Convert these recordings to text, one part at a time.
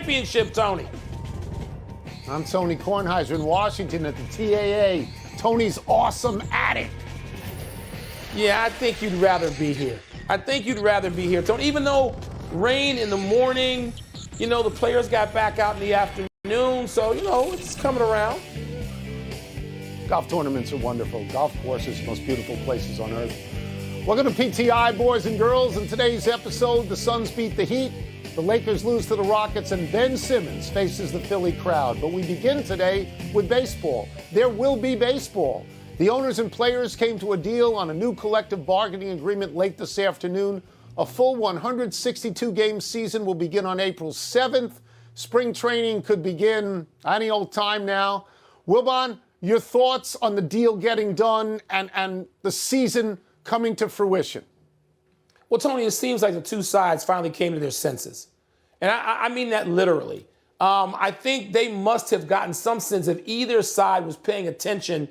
championship, Tony. I'm Tony Kornheiser in Washington at the TAA. Tony's awesome at it. Yeah, I think you'd rather be here. Tony. Even though rain in the morning, the players got back out in the afternoon, so, it's coming around. Golf tournaments are wonderful. Golf courses, most beautiful places on earth. Welcome to PTI, boys and girls. In today's episode, the Suns beat the Heat, the Lakers lose to the Rockets, and Ben Simmons faces the Philly crowd. But we begin today with baseball. There will be baseball. The owners and players came to a deal on a new collective bargaining agreement late this afternoon. A full 162-game season will begin on April 7th. Spring training could begin any old time now. Wilbon, your thoughts on the deal getting done and the season coming to fruition? Well, Tony, it seems like the two sides finally came to their senses. And I mean that literally. I think they must have gotten some sense if either side was paying attention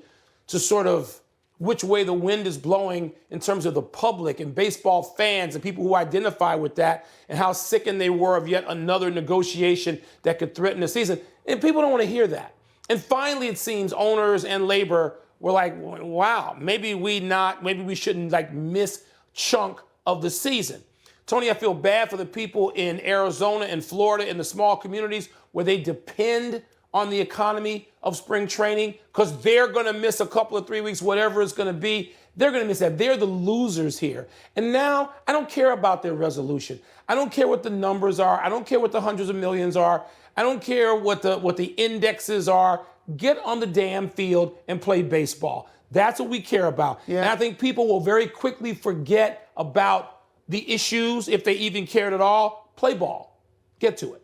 to sort of which way the wind is blowing in terms of the public and baseball fans and people who identify with that, and how sickened they were of yet another negotiation that could threaten the season. And people don't want to hear that. And finally, it seems owners and labor were like, wow, maybe we shouldn't miss chunk of the season. Tony, I feel bad for the people in Arizona and Florida in the small communities where they depend on the economy of spring training, because they're going to miss a couple of 3 weeks, whatever it's going to be. They're going to miss that. They're the losers here. And now I don't care about their resolution. I don't care what the numbers are. I don't care what the hundreds of millions are. I don't care what the indexes are. Get on the damn field and play baseball. That's what we care about. Yeah. And I think people will very quickly forget about the issues, if they even cared at all. Play ball. Get to it.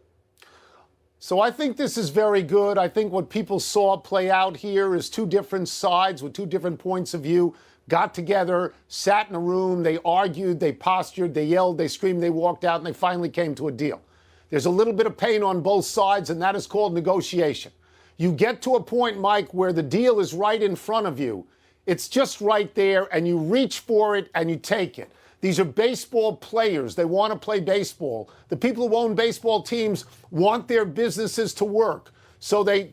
So I think this is very good. I think what people saw play out here is two different sides with two different points of view got together, sat in a room, they argued, they postured, they yelled, they screamed, they walked out, and they finally came to a deal. There's a little bit of pain on both sides, and that is called negotiation. You get to a point, Mike, where the deal is right in front of you. It's just right there, and you reach for it, and you take it. These are baseball players. They want to play baseball. The people who own baseball teams want their businesses to work. So they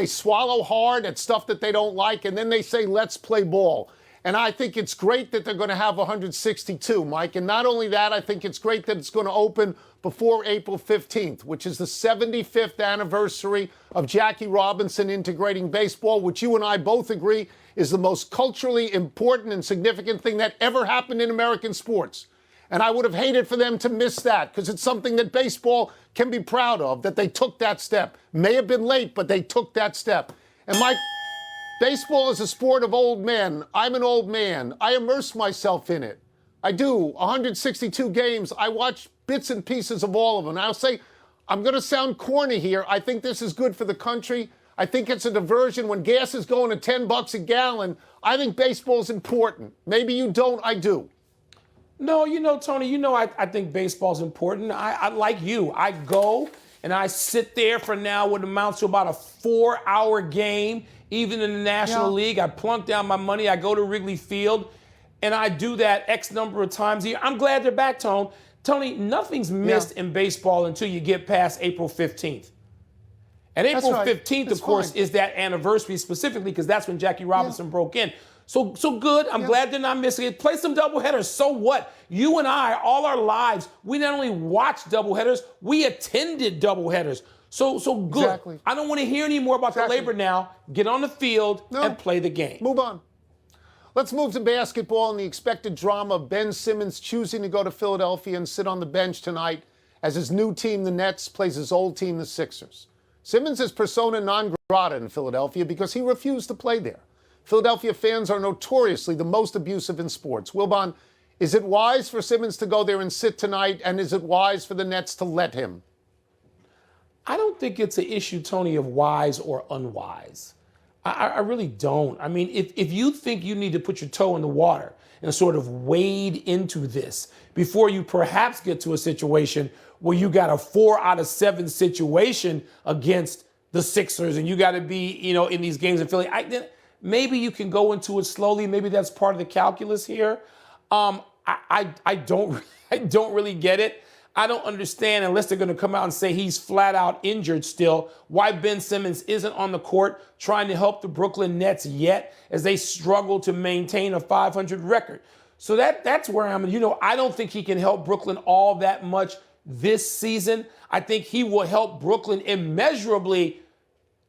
swallow hard at stuff that they don't like, and then they say, let's play ball. And I think it's great that they're going to have 162, Mike. And not only that, I think it's great that it's going to open before April 15th, which is the 75th anniversary of Jackie Robinson integrating baseball, which you and I both agree is the most culturally important and significant thing that ever happened in American sports. And I would have hated for them to miss that, because it's something that baseball can be proud of, that they took that step. May have been late, but they took that step. And Mike, baseball is a sport of old men. I'm an old man. I immerse myself in it. I do. 162 games. I watch bits and pieces of all of them. I'll say, I'm going to sound corny here. I think this is good for the country. I think it's a diversion. When gas is going to $10 a gallon, I think baseball's important. Maybe you don't. I do. No, Tony, I think baseball's important. I like you. I go and I sit there for now what amounts to about a 4-hour game. Even in the National League, I plunk down my money. I go to Wrigley Field, and I do that X number of times a year. I'm glad they're back, Tony, nothing's missed in baseball until you get past April 15th. And April 15th, of course, is that anniversary specifically, because that's when Jackie Robinson broke in. So good. I'm glad they're not missing it. Play some doubleheaders. So what? You and I, all our lives, we not only watched doubleheaders, we attended doubleheaders. So good. Exactly. I don't want to hear any more about the labor now. Get on the field and play the game. Move on. Let's move to basketball and the expected drama of Ben Simmons choosing to go to Philadelphia and sit on the bench tonight as his new team, the Nets, plays his old team, the Sixers. Simmons is persona non grata in Philadelphia because he refused to play there. Philadelphia fans are notoriously the most abusive in sports. Wilbon, is it wise for Simmons to go there and sit tonight, and is it wise for the Nets to let him? I don't think it's an issue, Tony, of wise or unwise. I really don't. I mean, if you think you need to put your toe in the water and sort of wade into this before you perhaps get to a situation where you got a 4 out of 7 situation against the Sixers and you got to be, in these games in Philly, maybe you can go into it slowly. Maybe that's part of the calculus here. I don't really get it. I don't understand, unless they're going to come out and say he's flat out injured still, why Ben Simmons isn't on the court trying to help the Brooklyn Nets yet as they struggle to maintain a 500 record. So that's where I'm, I don't think he can help Brooklyn all that much this season. I think he will help Brooklyn immeasurably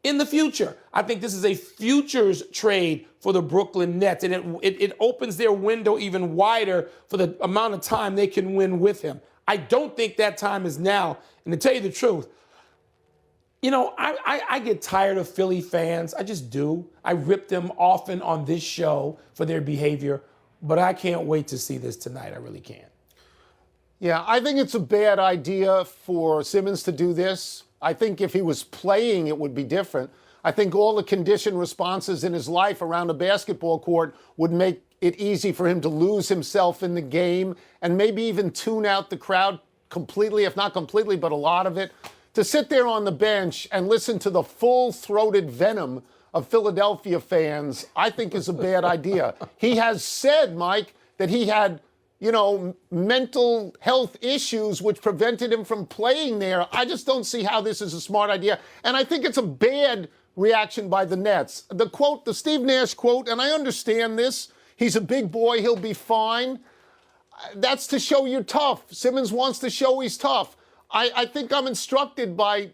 in the future. I think this is a futures trade for the Brooklyn Nets, and it opens their window even wider for the amount of time they can win with him. I don't think that time is now. And to tell you the truth, I get tired of Philly fans. I just do. I rip them often on this show for their behavior, but I can't wait to see this tonight. I really can't. Yeah, I think it's a bad idea for Simmons to do this. I think if he was playing, it would be different. I think all the conditioned responses in his life around a basketball court would make it easy for him to lose himself in the game and maybe even tune out the crowd completely, if not completely, but a lot of it. To sit there on the bench and listen to the full-throated venom of Philadelphia fans, I think is a bad idea. He has said, Mike, that he had mental health issues which prevented him from playing there. I just don't see how this is a smart idea. And I think it's a bad reaction by the Nets. The quote, the Steve Nash quote, and I understand this, he's a big boy, he'll be fine. That's to show you're tough. Simmons wants to show he's tough. I think I'm instructed by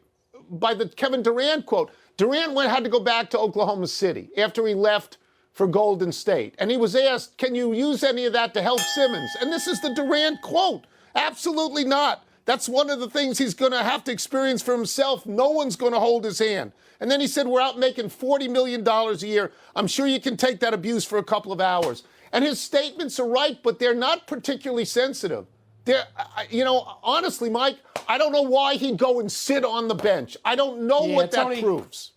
the Kevin Durant quote. Durant had to go back to Oklahoma City after he left for Golden State. And he was asked, can you use any of that to help Simmons? And this is the Durant quote. Absolutely not. That's one of the things he's going to have to experience for himself. No one's going to hold his hand. And then he said, we're out making $40 million a year. I'm sure you can take that abuse for a couple of hours. And his statements are right, but they're not particularly sensitive. Honestly, Mike, I don't know why he'd go and sit on the bench. I don't know what that proves.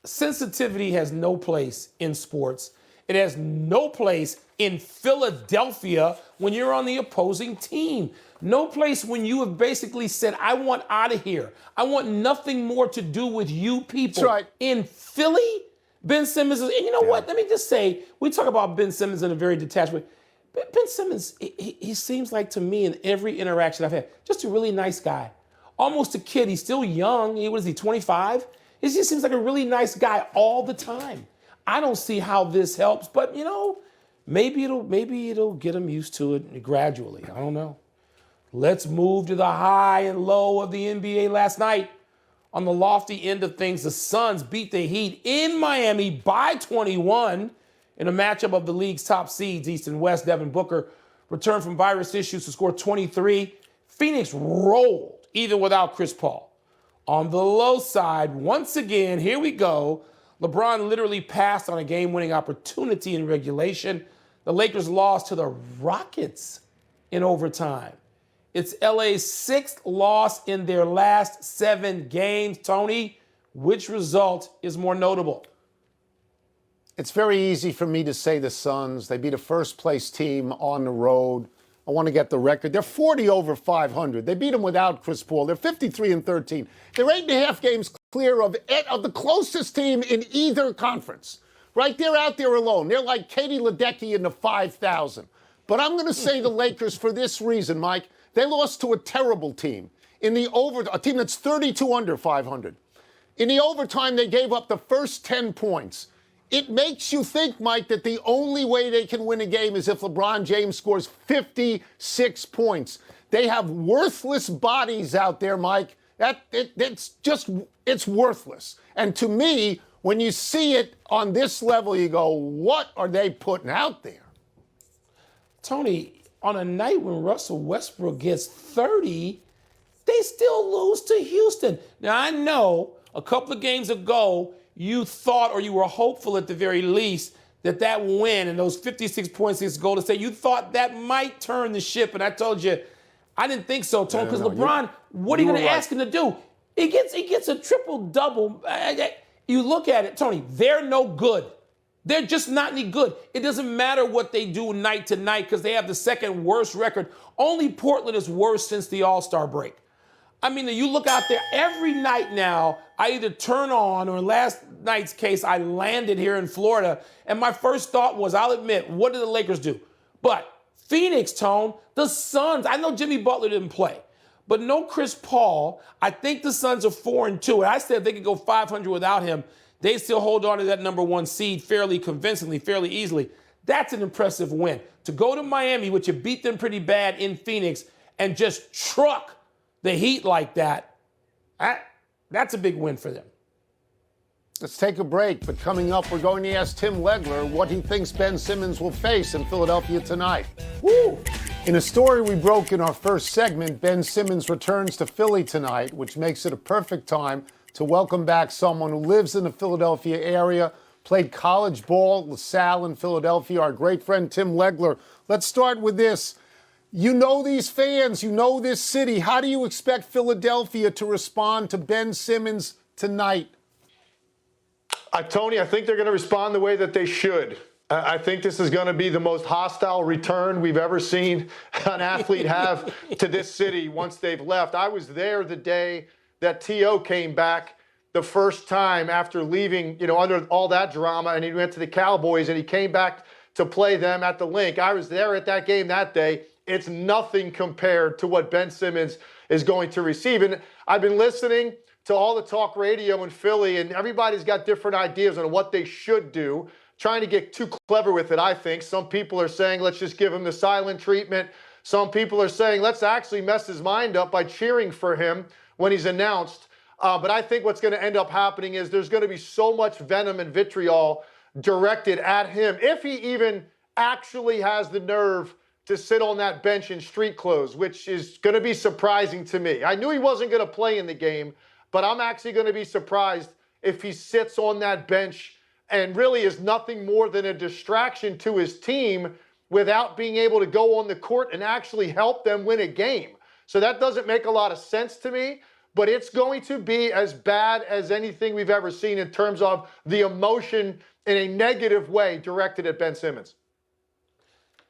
Sensitivity has no place in sports. It has no place in Philadelphia when you're on the opposing team. No place when you have basically said, I want out of here. I want nothing more to do with you people. That's right. In Philly, Ben Simmons is, and you know what? Let me just say, we talk about Ben Simmons in a very detached way. Ben Simmons, he seems like to me in every interaction I've had, just a really nice guy. Almost a kid. He's still young. What is he, 25? He just seems like a really nice guy all the time. I don't see how this helps, but maybe it'll get him used to it gradually. I don't know. Let's move to the high and low of the NBA last night. On the lofty end of things, the Suns beat the Heat in Miami by 21 in a matchup of the league's top seeds, East and West. Devin Booker returned from virus issues to score 23. Phoenix rolled, even without Chris Paul. On the low side, once again, here we go. LeBron literally passed on a game-winning opportunity in regulation. The Lakers lost to the Rockets in overtime. It's LA's 6th loss in their last 7 games. Tony, which result is more notable? It's very easy for me to say the Suns. They beat a first-place team on the road. I want to get the record. They're 40 over 500. They beat them without Chris Paul. They're 53-13. They're 8.5 games clear of the closest team in either conference. Right? They're out there alone. They're like Katie Ledecky in the 5,000. But I'm going to say the Lakers for this reason, Mike. They lost to a terrible team a team that's 32 under 500. In the overtime, they gave up the first 10 points. It makes you think, Mike, that the only way they can win a game is if LeBron James scores 56 points. They have worthless bodies out there, Mike. It's worthless. And to me, when you see it on this level, you go, what are they putting out there? Tony, on a night when Russell Westbrook gets 30, they still lose to Houston. Now, I know a couple of games ago, you thought, or you were hopeful at the very least, that win and those 56 points against Golden State, you thought that might turn the ship. And I told you, I didn't think so, Tony, because LeBron, what are you going to ask him to do? He gets a triple-double. You look at it, Tony, they're no good. They're just not any good. It doesn't matter what they do night to night because they have the second worst record. Only Portland is worse since the All-Star break. I mean, you look out there every night now, I either turn on, or in last night's case, I landed here in Florida, and my first thought was, I'll admit, what did the Lakers do? But Phoenix, Tone, the Suns, I know Jimmy Butler didn't play, but no Chris Paul. I think the Suns are 4-2. And I said if they could go 500 without him, they still hold on to that number one seed fairly convincingly, fairly easily. That's an impressive win. To go to Miami, which you beat them pretty bad in Phoenix, and just truck the Heat like that, that's a big win for them. Let's take a break, but coming up, we're going to ask Tim Legler what he thinks Ben Simmons will face in Philadelphia tonight. Woo! In a story we broke in our first segment, Ben Simmons returns to Philly tonight, which makes it a perfect time to welcome back someone who lives in the Philadelphia area, played college ball at LaSalle in Philadelphia, our great friend Tim Legler. Let's start with this. You know these fans, you know this city. How do you expect Philadelphia to respond to Ben Simmons tonight? Tony, I think they're going to respond the way that they should. I think this is going to be the most hostile return we've ever seen an athlete have to this city once they've left. I was there the day that T.O. came back the first time after leaving, under all that drama, and he went to the Cowboys, and he came back to play them at the Link. I was there at that game that day. It's nothing compared to what Ben Simmons is going to receive. And I've been listening to all the talk radio in Philly, and everybody's got different ideas on what they should do, trying to get too clever with it, I think. Some people are saying, let's just give him the silent treatment. Some people are saying, let's actually mess his mind up by cheering for him when he's announced. But I think what's going to end up happening is there's going to be so much venom and vitriol directed at him, if he even actually has the nerve to sit on that bench in street clothes, which is going to be surprising to me. I knew he wasn't going to play in the game, but I'm actually going to be surprised if he sits on that bench and really is nothing more than a distraction to his team without being able to go on the court and actually help them win a game. So that doesn't make a lot of sense to me, but it's going to be as bad as anything we've ever seen in terms of the emotion in a negative way directed at Ben Simmons.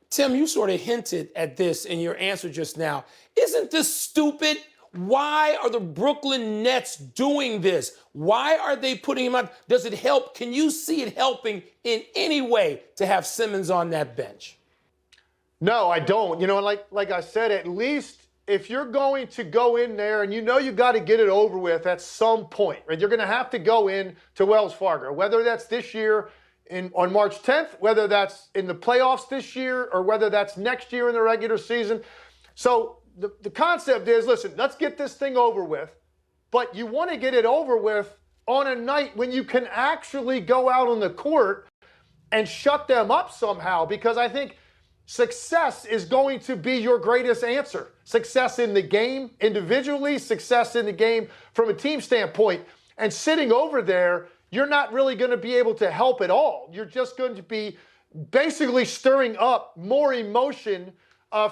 Tim, you sort of hinted at this in your answer just now. Isn't this stupid? Why are the Brooklyn Nets doing this? Why are they putting him out? Does it help? Can you see it helping in any way to have Simmons on that bench? No, I don't. Like I said, at least if you're going to go in there and you got to get it over with at some point, right? You're going to have to go in to Wells Fargo, whether that's this year on March 10th, whether that's in the playoffs this year, or whether that's next year in the regular season. So the concept is, listen, let's get this thing over with, but you want to get it over with on a night when you can actually go out on the court and shut them up somehow, because I think success is going to be your greatest answer. Success in the game individually, success in the game from a team standpoint. And sitting over there, you're not really going to be able to help at all. You're just going to be basically stirring up more emotion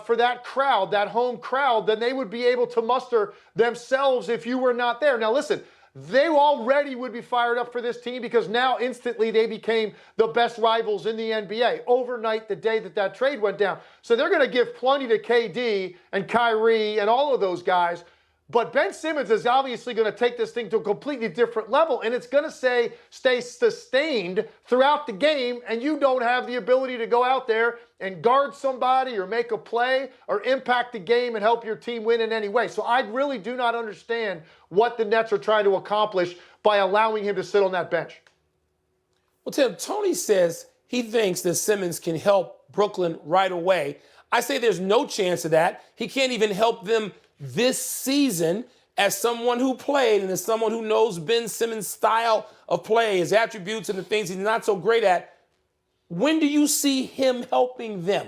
for that crowd, that home crowd, than they would be able to muster themselves if you were not there. Now, listen, they already would be fired up for this team because now instantly they became the best rivals in the NBA overnight the day that trade went down. So they're going to give plenty to KD and Kyrie and all of those guys. But Ben Simmons is obviously going to take this thing to a completely different level, and it's going to stay sustained throughout the game, and you don't have the ability to go out there and guard somebody or make a play or impact the game and help your team win in any way. So I really do not understand what the Nets are trying to accomplish by allowing him to sit on that bench. Well, Tim, Tony says he thinks that Simmons can help Brooklyn right away. I say there's no chance of that. He can't even help them this season. As someone who played and as someone who knows Ben Simmons' style of play, his attributes and the things he's not so great at, when do you see him helping them?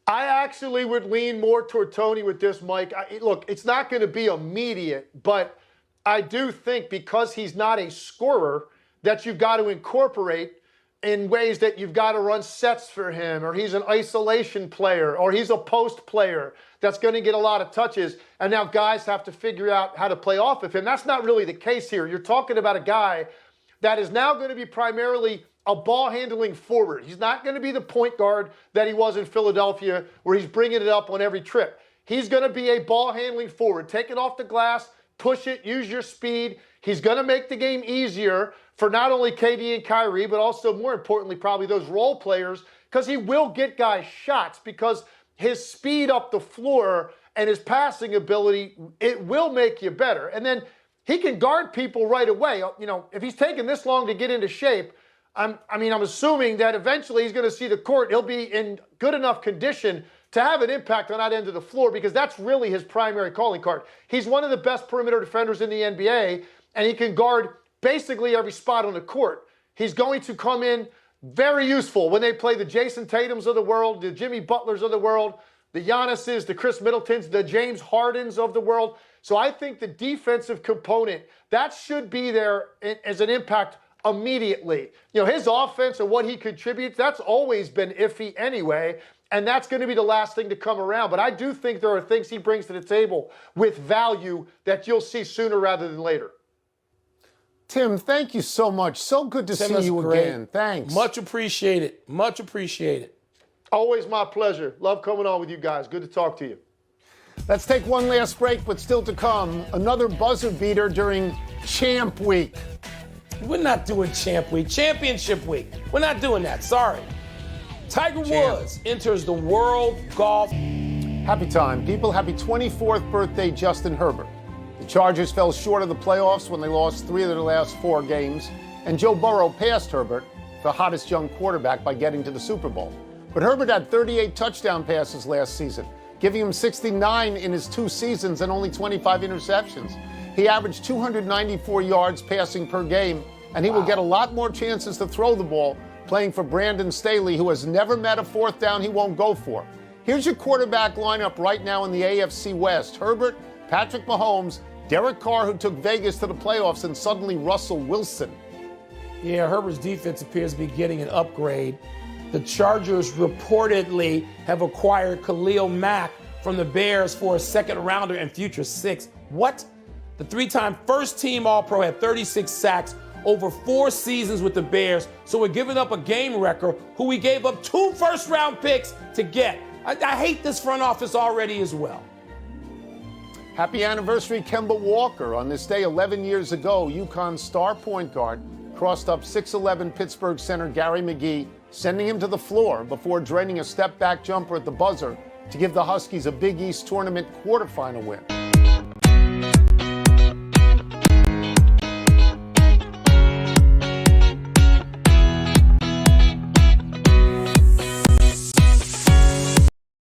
I actually would lean more toward Tony with this, Mike. Look, it's not going to be immediate, but I do think because he's not a scorer that you've got to incorporate in ways that you've got to run sets for him, or he's an isolation player, or he's a post player that's going to get a lot of touches, and now guys have to figure out how to play off of him. That's not really the case here. You're talking about a guy that is now going to be primarily a ball-handling forward. He's not going to be the point guard that he was in Philadelphia, where he's bringing it up on every trip. He's going to be a ball-handling forward. Take it off the glass, push it, use your speed. He's going to make the game easier for not only KD and Kyrie, but also, more importantly, probably those role players, because he will get guys shots because his speed up the floor and his passing ability, it will make you better. And then he can guard people right away. You know, if he's taking this long to get into shape, I'm assuming that eventually he's going to see the court. He'll be in good enough condition to have an impact on that end of the floor because that's really his primary calling card. He's one of the best perimeter defenders in the NBA, and he can guard basically every spot on the court. He's going to come in very useful when they play the Jason Tatums of the world, the Jimmy Butlers of the world, the Giannis's, the Chris Middletons, the James Hardens of the world. So I think the defensive component, that should be there as an impact immediately. You know, his offense and what he contributes, that's always been iffy anyway, and that's going to be the last thing to come around. But I do think there are things he brings to the table with value that you'll see sooner rather than later. Tim, thank you so much. So good to see you again. Thanks. Much appreciated. Much appreciated. Always my pleasure. Love coming on with you guys. Good to talk to you. Let's take one last break, but still to come, another buzzer beater during Champ Week. We're not doing Champ Week. Championship Week. We're not doing that. Sorry. Tiger Woods enters the World Golf. Happy time, people. Happy 24th birthday, Justin Herbert. The Chargers fell short of the playoffs when they lost 3 of their last 4 games, and Joe Burrow passed Herbert, the hottest young quarterback, by getting to the Super Bowl. But Herbert had 38 touchdown passes last season, giving him 69 in his 2 seasons and only 25 interceptions. He averaged 294 yards passing per game, and he will get a lot more chances to throw the ball playing for Brandon Staley, who has never met a 4th down he won't go for. Here's your quarterback lineup right now in the AFC West. Herbert, Patrick Mahomes, Derek Carr, who took Vegas to the playoffs, and suddenly Russell Wilson. Yeah, Herbert's defense appears to be getting an upgrade. The Chargers reportedly have acquired Khalil Mack from the Bears for a 2nd rounder and future 6th. What? The 3-time first-team All-Pro had 36 sacks over 4 seasons with the Bears, so we're giving up a game wrecker who we gave up 2 first-round picks to get. I hate this front office already as well. Happy anniversary, Kemba Walker. On this day 11 years ago, UConn's star point guard crossed up 6'11" Pittsburgh center Gary McGee, sending him to the floor before draining a step-back jumper at the buzzer to give the Huskies a Big East tournament quarterfinal win.